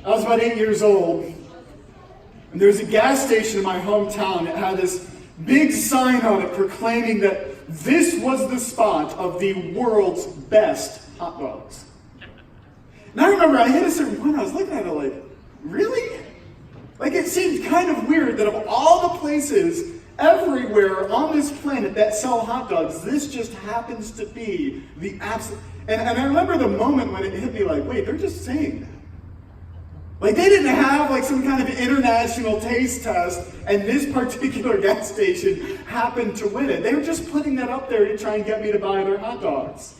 I was about 8 years old, and there was a gas station in my hometown that had this big sign on it proclaiming that this was the spot of the world's best hot dogs. And I remember I hit a certain point, I was looking at it like, really? Like, it seemed kind of weird that of all the places everywhere on this planet that sell hot dogs, this just happens to be the absolute. And I remember the moment when it hit me like, wait, they're just saying that. Like, they didn't have like some kind of international taste test and this particular gas station happened to win it. They were just putting that up there to try and get me to buy their hot dogs.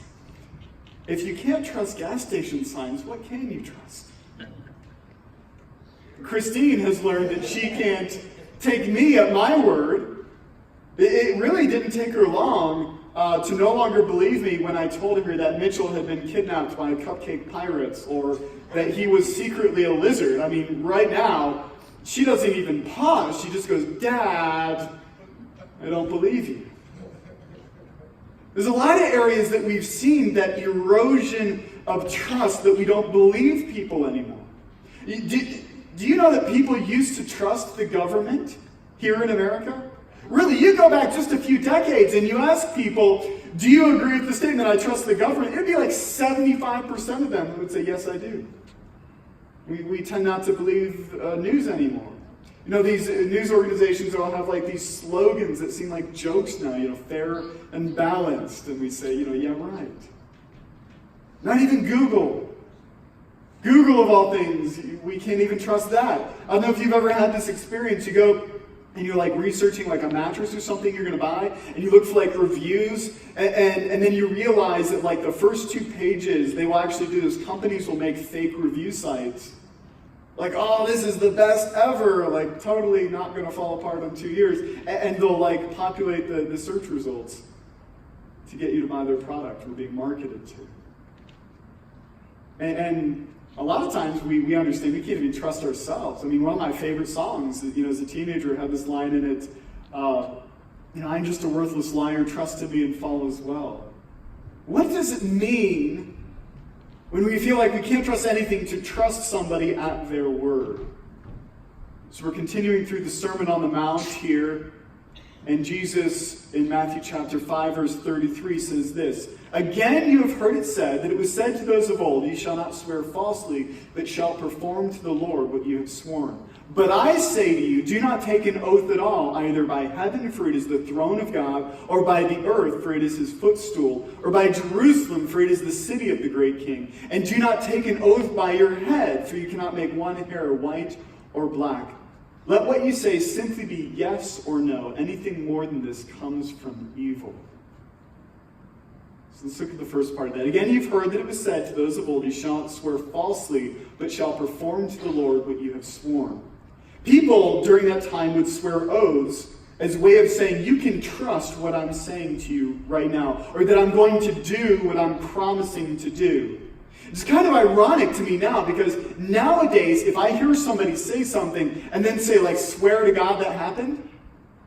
If you can't trust gas station signs, what can you trust? Christine has learned that she can't take me at my word. It really didn't take her long to no longer believe me when I told her that Mitchell had been kidnapped by cupcake pirates or that he was secretly a lizard. I mean, right now, she doesn't even pause. She just goes, Dad, I don't believe you. There's a lot of areas that we've seen that erosion of trust, that we don't believe people anymore. Do you know that people used to trust the government here in America? Really, you go back just a few decades and you ask people, do you agree with the statement, I trust the government? It would be like 75% of them who would say, yes, I do. We tend not to believe news anymore. You know, these news organizations all have like these slogans that seem like jokes now, you know, fair and balanced. And we say, you know, yeah, right. Not even Google. Google, of all things, we can't even trust that. I don't know if you've ever had this experience. You go and you're like researching like a mattress or something you're going to buy, and you look for like reviews, and then you realize that like the first 2 pages, they will actually do this. Companies will make fake review sites. Like, oh, this is the best ever, like totally not going to fall apart in 2 years. And they'll like populate the search results to get you to buy their product we're being marketed to. And a lot of times we understand we can't even trust ourselves. I mean, one of my favorite songs, you know, as a teenager, had this line in it, you know, I'm just a worthless liar, trust in me and fall as well. What does it mean when we feel like we can't trust anything to trust somebody at their word? So we're continuing through the Sermon on the Mount here, and Jesus in Matthew chapter 5 verse 33 says this, Again you have heard it said that it was said to those of old, You shall not swear falsely, but shall perform to the Lord what you have sworn. But I say to you, do not take an oath at all, either by heaven, for it is the throne of God, or by the earth, for it is his footstool, or by Jerusalem, for it is the city of the great king. And do not take an oath by your head, for you cannot make one hair white or black. Let what you say simply be yes or no. Anything more than this comes from evil. So let's look at the first part of that. Again, you've heard that it was said to those of old, You shall not swear falsely, but shall perform to the Lord what you have sworn. People during that time would swear oaths as a way of saying, you can trust what I'm saying to you right now, or that I'm going to do what I'm promising to do. It's kind of ironic to me now, because nowadays, if I hear somebody say something and then say, like, swear to God that happened,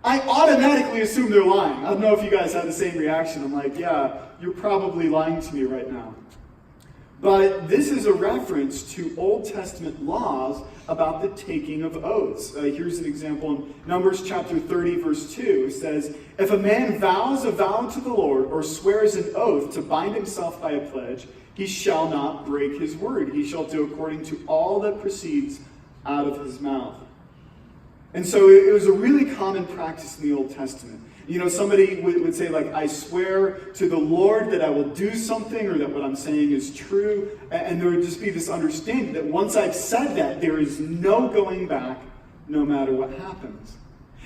I automatically assume they're lying. I don't know if you guys had the same reaction. I'm like, yeah, you're probably lying to me right now. But this is a reference to Old Testament laws about the taking of oaths. Here's an example in Numbers chapter 30, verse 2. It says, If a man vows a vow to the Lord or swears an oath to bind himself by a pledge, he shall not break his word. He shall do according to all that proceeds out of his mouth. And so it was a really common practice in the Old Testament. You know, somebody would say, like, I swear to the Lord that I will do something, or that what I'm saying is true. And there would just be this understanding that once I've said that, there is no going back, no matter what happens.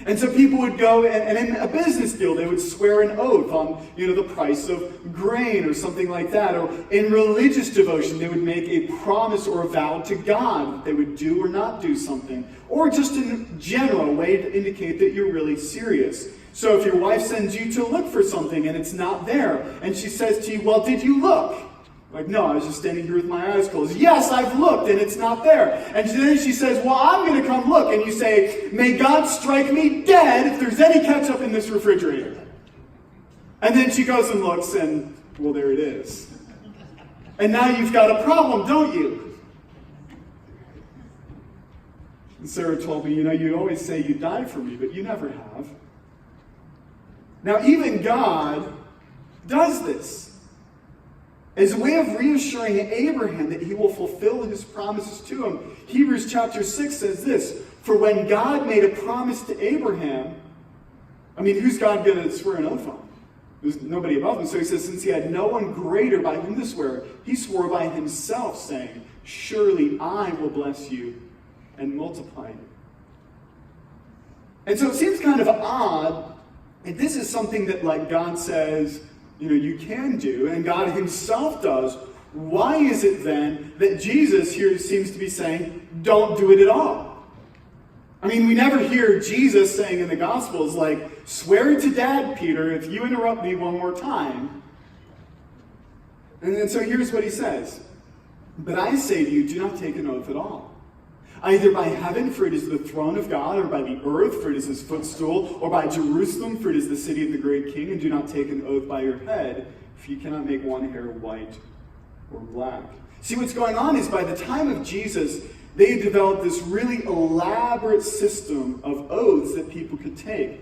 And so people would go, and in a business deal, they would swear an oath on, you know, the price of grain or something like that. Or in religious devotion, they would make a promise or a vow to God that they would do or not do something. Or just in general, a way to indicate that you're really serious. So if your wife sends you to look for something and it's not there, and she says to you, well, did you look? Like, no, I was just standing here with my eyes closed. Yes, I've looked and it's not there. And then she says, well, I'm going to come look. And you say, may God strike me dead if there's any ketchup in this refrigerator. And then she goes and looks and, well, there it is. And now you've got a problem, don't you? And Sarah told me, you always say you died for me, but you never have. Now, even God does this as a way of reassuring Abraham that he will fulfill his promises to him. Hebrews chapter 6 says this, for when God made a promise to Abraham, who's God going to swear an oath on? There's nobody above him. So he says, since he had no one greater by whom to swear, he swore by himself, saying, surely I will bless you and multiply you. And so it seems kind of odd, and this is something that God says, you can do, and God himself does. Why is it then that Jesus here seems to be saying, don't do it at all? We never hear Jesus saying in the Gospels, swear to Dad, Peter, if you interrupt me one more time. And so here's what he says. But I say to you, do not take an oath at all. Either by heaven, for it is the throne of God, or by the earth, for it is his footstool, or by Jerusalem, for it is the city of the great king, and do not take an oath by your head, if you cannot make one hair white or black. See, what's going on is by the time of Jesus, they developed this really elaborate system of oaths that people could take.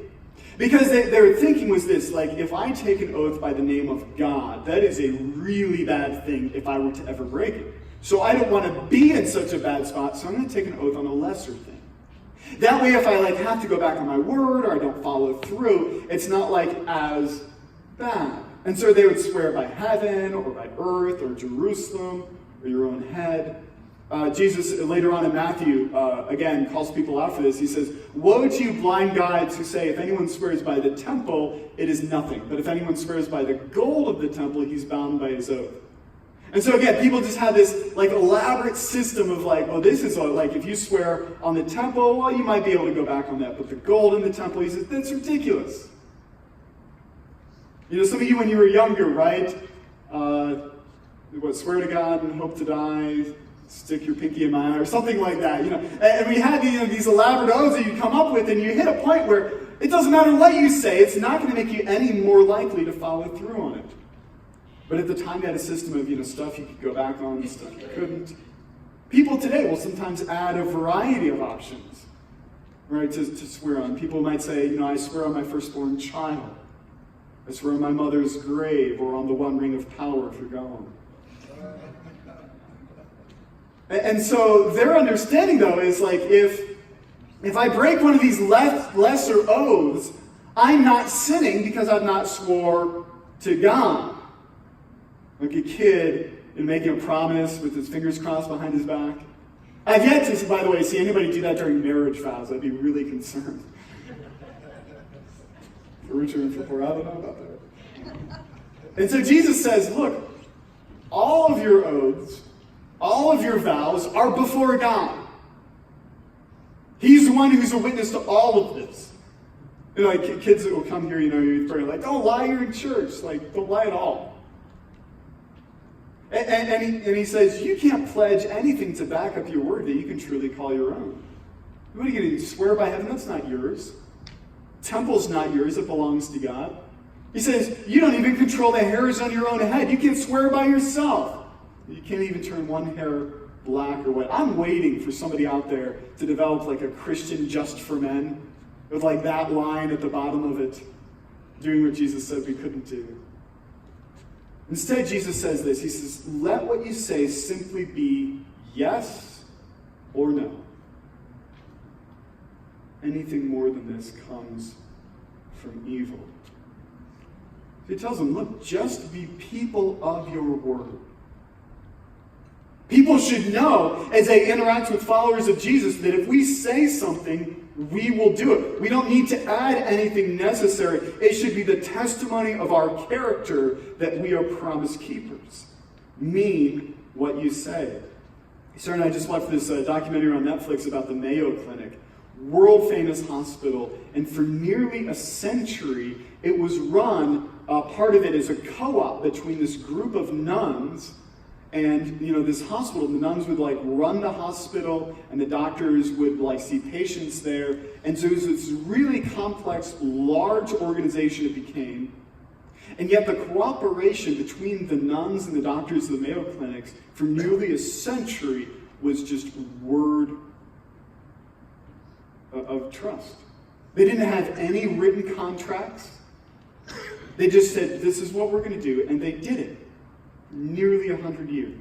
Because their thinking was this, if I take an oath by the name of God, that is a really bad thing if I were to ever break it. So I don't want to be in such a bad spot, so I'm going to take an oath on a lesser thing. That way, if I have to go back on my word or I don't follow through, it's not as bad. And so they would swear by heaven or by earth or Jerusalem or your own head. Jesus, later on in Matthew, again, calls people out for this. He says, woe to you blind guides who say, if anyone swears by the temple, it is nothing. But if anyone swears by the gold of the temple, he's bound by his oath. And so again, people just have this elaborate system of this is if you swear on the temple, well, you might be able to go back on that. But the gold in the temple, he says, that's ridiculous. Some of you when you were younger, right? Swear to God and hope to die, stick your pinky in my eye, or something like that. And we had these elaborate oaths that you come up with, and you hit a point where it doesn't matter what you say, it's not going to make you any more likely to follow through on it. But at the time, you had a system of, stuff you could go back on and stuff you couldn't. People today will sometimes add a variety of options, right, to swear on. People might say, I swear on my firstborn child. I swear on my mother's grave, or on the one ring of power if you're going. And so their understanding, though, is if I break one of these lesser oaths, I'm not sinning because I've not swore to God. Like a kid making a promise with his fingers crossed behind his back. I've yet to, by the way, see anybody do that during marriage vows. I'd be really concerned. For richer and for poor, I don't know about that. And so Jesus says, look, all of your oaths, all of your vows are before God. He's the one who's a witness to all of this. Kids that will come here, youth prayer, don't lie, you're in church. Don't lie at all. And he says, you can't pledge anything to back up your word that you can truly call your own. What are you going to swear by heaven? That's not yours. Temple's not yours. It belongs to God. He says, you don't even control the hairs on your own head. You can't swear by yourself. You can't even turn one hair black or white. I'm waiting for somebody out there to develop a Christian just for men with that line at the bottom of it, doing what Jesus said we couldn't do. Instead, Jesus says this. He says, let what you say simply be yes or no. Anything more than this comes from evil. He tells them, look, just be people of your word. People should know, as they interact with followers of Jesus, that if we say something, we will do it. We don't need to add anything necessary. It should be the testimony of our character that we are promise keepers. Mean what you say. Sarah and I just watched this documentary on Netflix about the Mayo Clinic, world-famous hospital, and for nearly a century, it was run, part of it as a co-op between this group of nuns and, this hospital. The nuns would, run the hospital, and the doctors would, see patients there. And so it was this really complex, large organization it became. And yet the cooperation between the nuns and the doctors of the Mayo Clinics for nearly a century was just word of trust. They didn't have any written contracts. They just said, this is what we're going to do, and they did it. Nearly 100 years.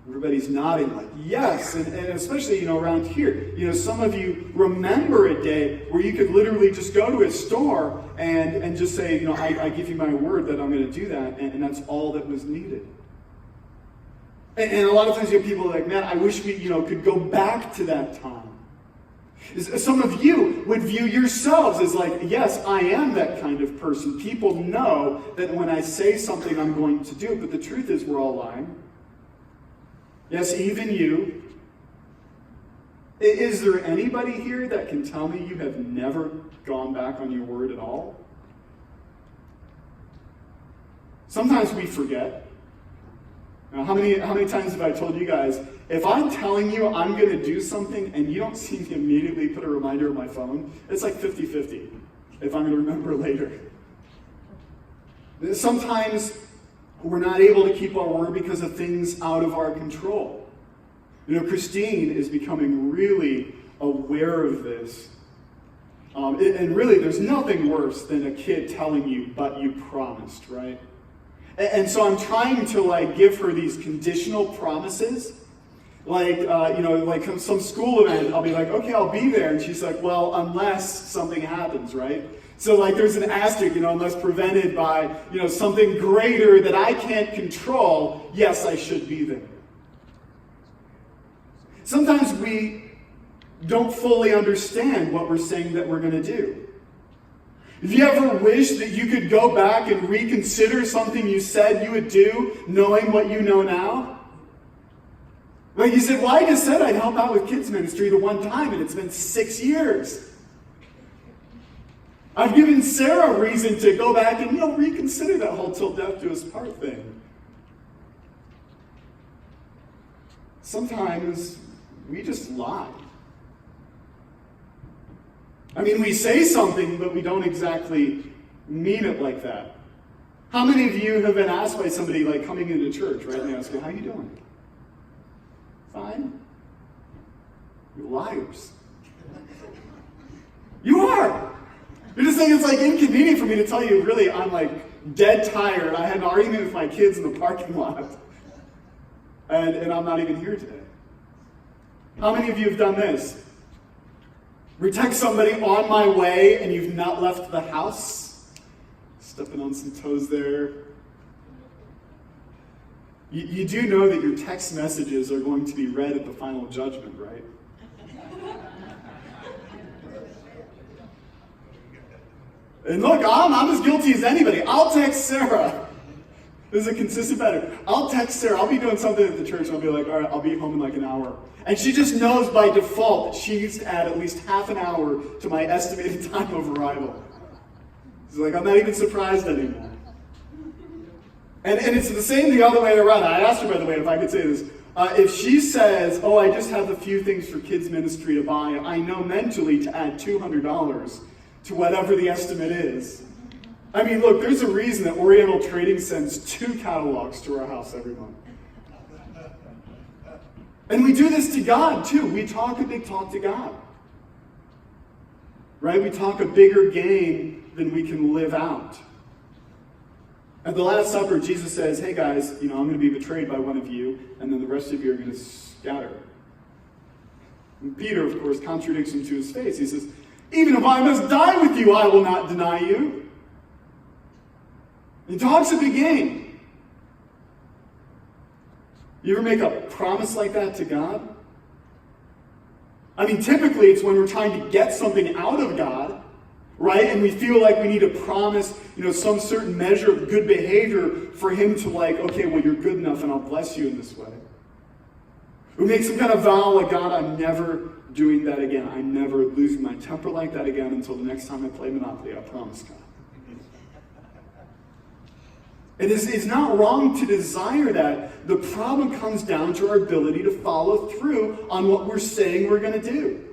Everybody's nodding like, yes, and especially, around here. Some of you remember a day where you could literally just go to a store and just say, I give you my word that I'm going to do that, and that's all that was needed. And a lot of times people are like, man, I wish we, could go back to that time. Some of you would view yourselves as like, yes, I am that kind of person. People know that when I say something, I'm going to do it. But the truth is, we're all lying. Yes, even you. Is there anybody here that can tell me you have never gone back on your word at all? Sometimes we forget. Now, how many times have I told you guys, if I'm telling you I'm going to do something and you don't see me immediately put a reminder on my phone, it's like 50-50 if I'm going to remember later. Sometimes we're not able to keep our word because of things out of our control. Christine is becoming really aware of this. And really, there's nothing worse than a kid telling you, but you promised, right? And so I'm trying to give her these conditional promises. Like some school event, I'll be like, okay, I'll be there. And she's like, well, unless something happens, right? So there's an asterisk, unless prevented by, something greater that I can't control, yes, I should be there. Sometimes we don't fully understand what we're saying that we're going to do. Have you ever wished that you could go back and reconsider something you said you would do, knowing what you know now? Like you said, well, I just said I'd help out with kids ministry the one time, and it's been 6 years. I've given Sarah reason to go back and, reconsider that whole till death do us part thing. Sometimes we just lie. We say something, but we don't exactly mean it like that. How many of you have been asked by somebody coming into church, right? And they ask you, how you doing? Fine. You're liars. You are. You're just saying it's inconvenient for me to tell you, really, I'm dead tired. I had an argument with my kids in the parking lot. And I'm not even here today. How many of you have done this? We text somebody on my way and you've not left the house? Stepping on some toes there. You do know that your text messages are going to be read at the final judgment, right? And look, I'm as guilty as anybody. I'll text Sarah. This is a consistent pattern. I'll text Sarah. I'll be doing something at the church, and I'll be like, all right, I'll be home in an hour. And she just knows by default that she needs to add at least half an hour to my estimated time of arrival. She's like, I'm not even surprised anymore. And it's the same the other way around. I asked her, by the way, if I could say this. If she says, oh, I just have a few things for kids ministry to buy, I know mentally to add $200 to whatever the estimate is. Look, there's a reason that Oriental Trading sends 2 catalogs to our house every month. And we do this to God, too. We talk a big talk to God. Right? We talk a bigger game than we can live out. At the Last Supper, Jesus says, hey guys, I'm going to be betrayed by one of you, and then the rest of you are going to scatter. And Peter, of course, contradicts him to his face. He says, even if I must die with you, I will not deny you. He talks a big game. You ever make a promise like that to God? Typically it's when we're trying to get something out of God, right? And we feel like we need to promise, some certain measure of good behavior for him to okay, well, you're good enough and I'll bless you in this way. We make some kind of vow like, God, I'm never doing that again. I'm never losing my temper like that again until the next time I play Monopoly, I promise God. And it's not wrong to desire that. The problem comes down to our ability to follow through on what we're saying we're going to do.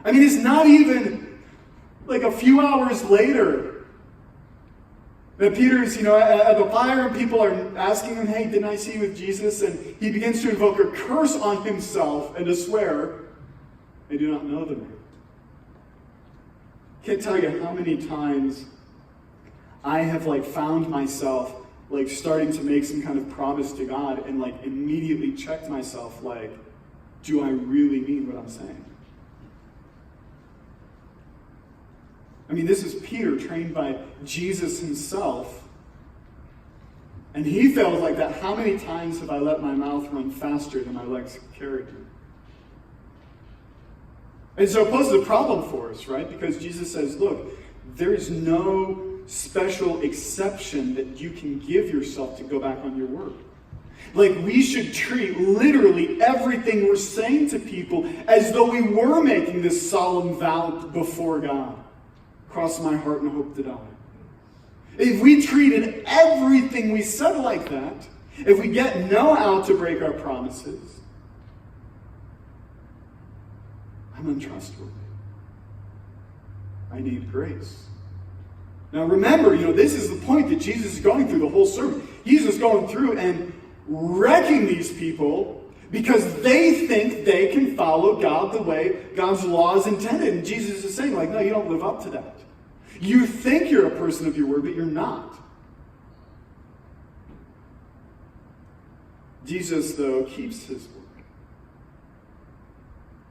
I mean, it's not even like a few hours later that Peter's, at the fire and people are asking him, hey, didn't I see you with Jesus? And he begins to invoke a curse on himself and to swear, they do not know the man. Can't tell you how many times I have found myself starting to make some kind of promise to God and immediately checked myself do I really mean what I'm saying? I mean, this is Peter trained by Jesus himself. And he felt like that. How many times have I let my mouth run faster than my legs can carry me? And so it poses a problem for us, right? Because Jesus says, look, there is no special exception that you can give yourself to go back on your word. We should treat literally everything we're saying to people as though we were making this solemn vow before God. Cross my heart and hope to die. If we treated everything we said like that, if we know how to break our promises, I'm untrustworthy. I need grace. Now remember, this is the point that Jesus is going through the whole sermon. He's just going through and wrecking these people because they think they can follow God the way God's law is intended. And Jesus is saying, no, you don't live up to that. You think you're a person of your word, but you're not. Jesus, though, keeps his word.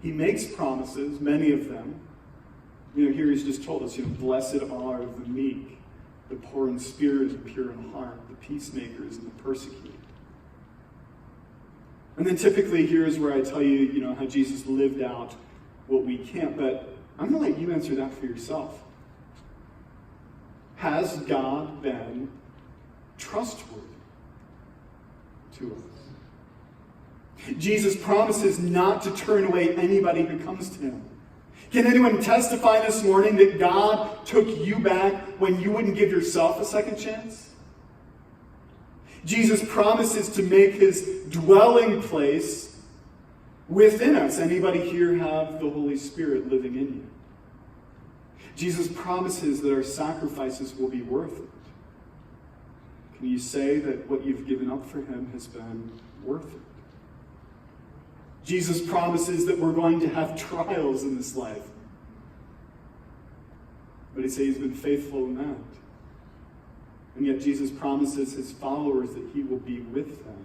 He makes promises, many of them. Here he's just told us, blessed are the meek, the poor in spirit and pure in heart, the peacemakers and the persecuted. And then typically here's where I tell you, how Jesus lived out what we can't, but I'm going to let you answer that for yourself. Has God been trustworthy to us? Jesus promises not to turn away anybody who comes to him. Can anyone testify this morning that God took you back when you wouldn't give yourself a second chance? Jesus promises to make his dwelling place within us. Anybody here have the Holy Spirit living in you? Jesus promises that our sacrifices will be worth it. Can you say that what you've given up for him has been worth it? Jesus promises that we're going to have trials in this life. But he says he's been faithful in that. And yet Jesus promises his followers that he will be with them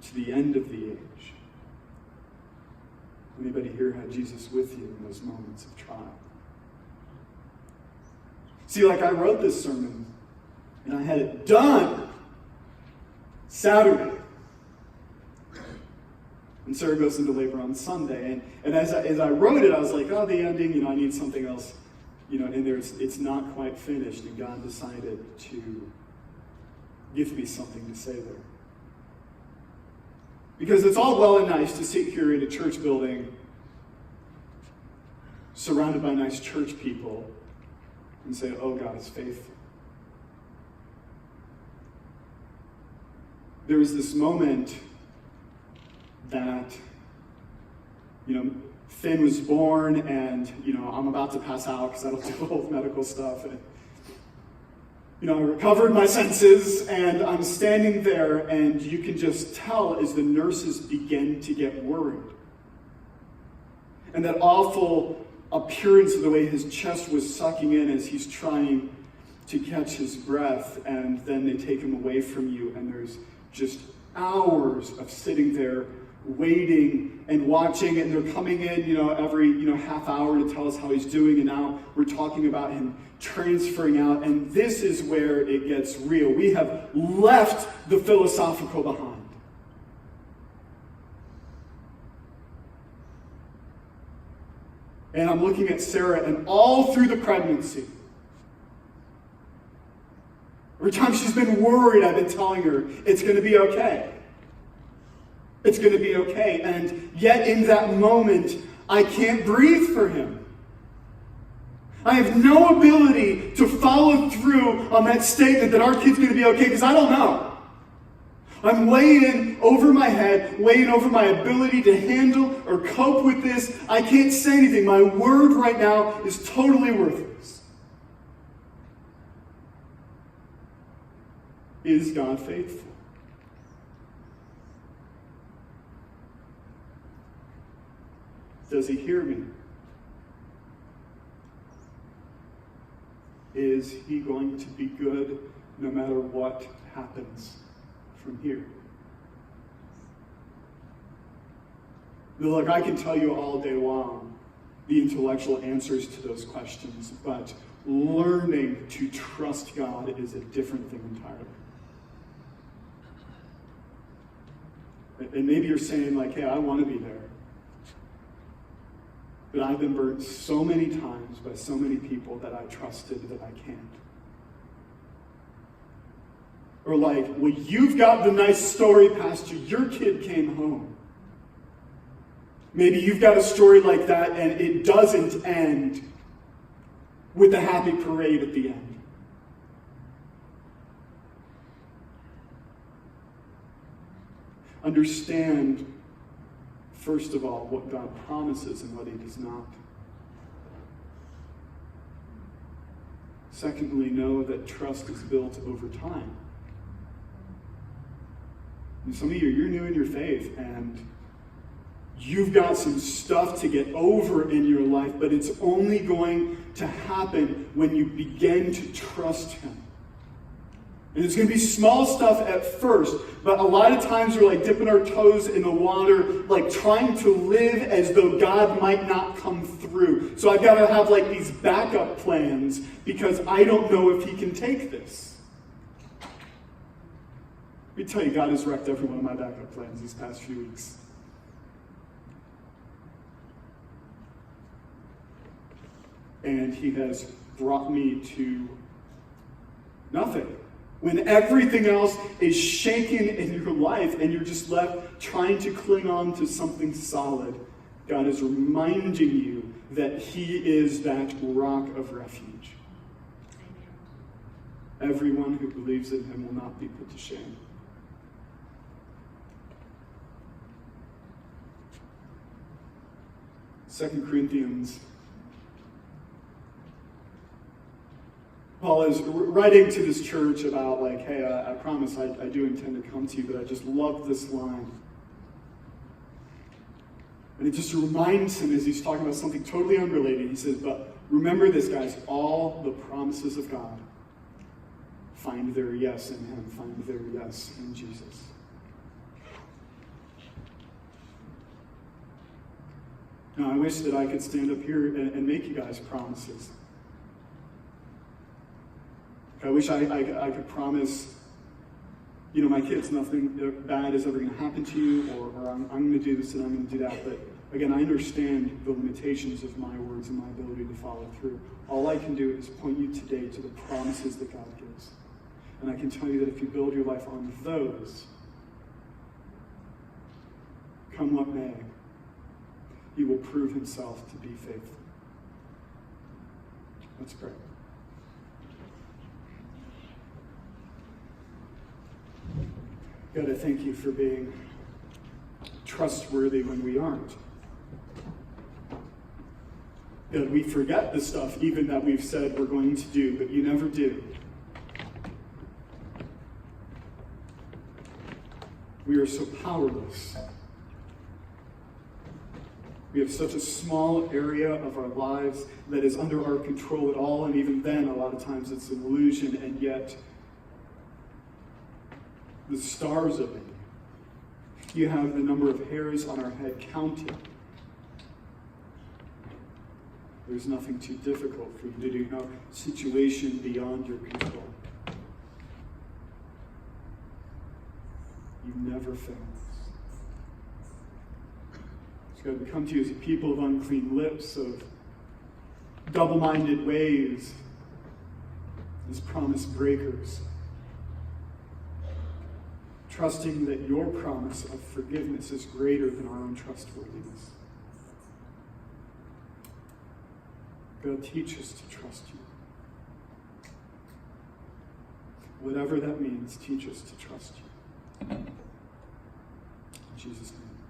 to the end of the age. Anybody here had Jesus with you in those moments of trial? See, I wrote this sermon, and I had it done Saturday. And Sarah goes into labor on Sunday. And as I wrote it, I was like, the ending, I need something else, in there. It's not quite finished. And God decided to give me something to say there. Because it's all well and nice to sit here in a church building surrounded by nice church people and say, oh, God is faithful. There was this moment that, Finn was born and, I'm about to pass out because I don't do all the medical stuff. And, I recovered my senses and I'm standing there and you can just tell as the nurses begin to get worried. And that awful appearance of the way his chest was sucking in as he's trying to catch his breath, and then they take him away from you, and there's just hours of sitting there waiting and watching, and they're coming in, every, half hour to tell us how he's doing, and now we're talking about him transferring out, and this is where it gets real. We have left the philosophical behind. And I'm looking at Sarah, and all through the pregnancy, every time she's been worried, I've been telling her, it's going to be okay. It's going to be okay. And yet in that moment, I can't breathe for him. I have no ability to follow through on that statement that our kid's going to be okay because I don't know. I'm way in over my head, way in over my ability to handle or cope with this. I can't say anything. My word right now is totally worthless. Is God faithful? Does he hear me? Is he going to be good no matter what happens from here? Look, I can tell you all day long the intellectual answers to those questions, but learning to trust God is a different thing entirely. And maybe you're saying, like, hey, I want to be there. But I've been burnt so many times by so many people that I trusted that I can't. Or like, well, you've got the nice story, Pastor. Your kid came home. Maybe you've got a story like that and it doesn't end with a happy parade at the end. Understand, first of all, what God promises and what he does not. Secondly, know that trust is built over time. And some of you, you're new in your faith, and you've got some stuff to get over in your life, but it's only going to happen when you begin to trust him. And it's going to be small stuff at first, but a lot of times we're like dipping our toes in the water, like trying to live as though God might not come through. So I've got to have like these backup plans because I don't know if he can take this. Let me tell you, God has wrecked every one of my backup plans these past few weeks. And he has brought me to nothing. When everything else is shaken in your life and you're just left trying to cling on to something solid, God is reminding you that he is that rock of refuge. Everyone who believes in him will not be put to shame. Second Corinthians. Paul is writing to this church about like, hey, I promise I do intend to come to you, but I just love this line. And it just reminds him as he's talking about something totally unrelated. He says, but remember this, guys, all the promises of God find their yes in him, find their yes in Jesus. Now, I wish that I could stand up here and make you guys promises. I wish I could promise, my kids, nothing bad is ever going to happen to you, or I'm going to do this and I'm going to do that. But again, I understand the limitations of my words and my ability to follow through. All I can do is point you today to the promises that God gives. And I can tell you that if you build your life on those, come what may, he will prove himself to be faithful. Let's pray. God, I thank you for being trustworthy when we aren't. God, we forget the stuff even that we've said we're going to do, but you never do. We are so powerless. We have such a small area of our lives that is under our control at all, and even then, a lot of times it's an illusion, and yet the stars of it. You have the number of hairs on our head counted. There's nothing too difficult for you to do. No situation beyond your control. You never fail. So God, we come to you as a people of unclean lips, of double-minded ways, as promise breakers. trusting that your promise of forgiveness is greater than our own trustworthiness. God, teach us to trust you. Whatever that means, teach us to trust you. In Jesus' name.